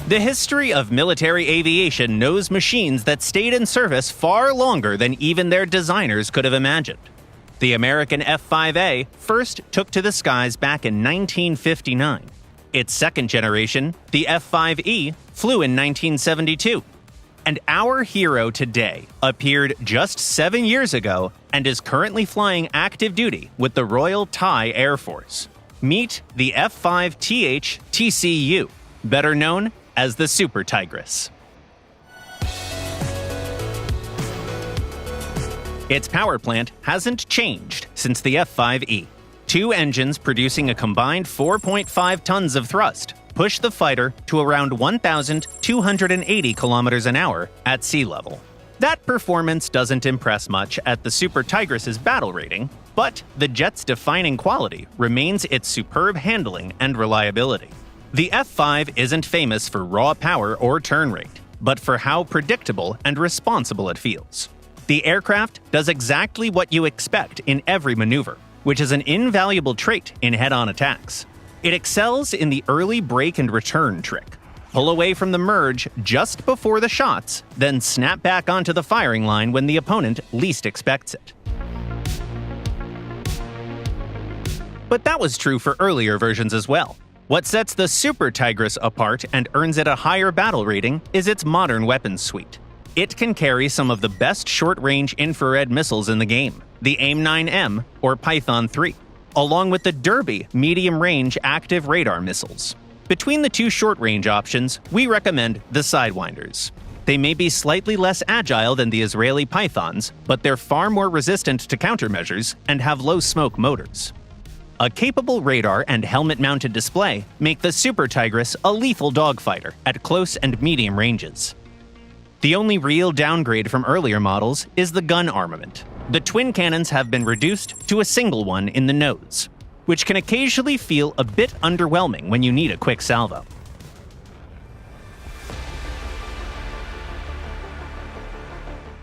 The history of military aviation knows machines that stayed in service far longer than even their designers could have imagined. The American F-5A first took to the skies back in 1959. Its second generation, the F-5E, flew in 1972. And our hero today appeared just 7 years ago and is currently flying active duty with the Royal Thai Air Force. Meet the F-5TH TCU, better known as the Super Tigris. Its power plant hasn't changed since the F-5E. Two engines producing a combined 4.5 tons of thrust push the fighter to around 1,280 kilometers an hour at sea level. That performance doesn't impress much at the Super Tigris' battle rating, but the jet's defining quality remains its superb handling and reliability. The F-5 isn't famous for raw power or turn rate, but for how predictable and responsible it feels. The aircraft does exactly what you expect in every maneuver, which is an invaluable trait in head-on attacks. It excels in the early break and return trick. Pull away from the merge just before the shots, then snap back onto the firing line when the opponent least expects it. But that was true for earlier versions as well. What sets the Super Tigris apart and earns it a higher battle rating is its modern weapons suite. It can carry some of the best short-range infrared missiles in the game, the AIM-9M or Python 3, along with the Derby medium-range active radar missiles. Between the two short-range options, we recommend the Sidewinders. They may be slightly less agile than the Israeli Pythons, but they're far more resistant to countermeasures and have low-smoke motors. A capable radar and helmet-mounted display make the Super Tigris a lethal dogfighter at close and medium ranges. The only real downgrade from earlier models is the gun armament. The twin cannons have been reduced to a single one in the nose, which can occasionally feel a bit underwhelming when you need a quick salvo.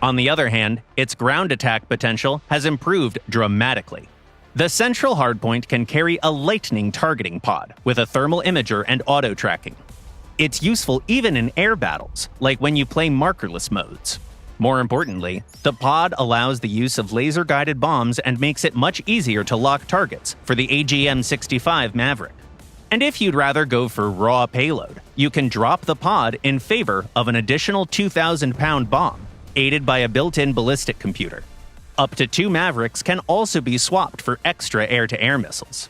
On the other hand, its ground attack potential has improved dramatically. The central hardpoint can carry a lightning targeting pod with a thermal imager and auto-tracking. It's useful even in air battles, like when you play markerless modes. More importantly, the pod allows the use of laser-guided bombs and makes it much easier to lock targets for the AGM-65 Maverick. And if you'd rather go for raw payload, you can drop the pod in favor of an additional 2,000-pound bomb, aided by a built-in ballistic computer. Up to 2 Mavericks can also be swapped for extra air-to-air missiles.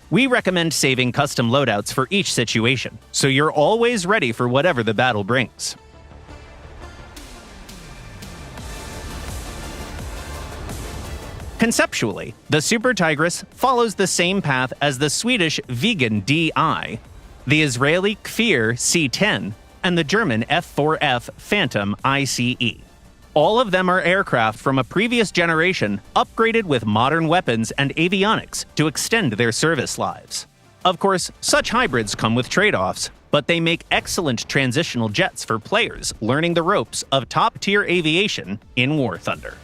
We recommend saving custom loadouts for each situation, so you're always ready for whatever the battle brings. Conceptually, the Super Tigris follows the same path as the Swedish Viggen DI, the Israeli Kfir C-10, and the German F-4F Phantom ICE. All of them are aircraft from a previous generation upgraded with modern weapons and avionics to extend their service lives. Of course, such hybrids come with trade-offs, but they make excellent transitional jets for players learning the ropes of top-tier aviation in War Thunder.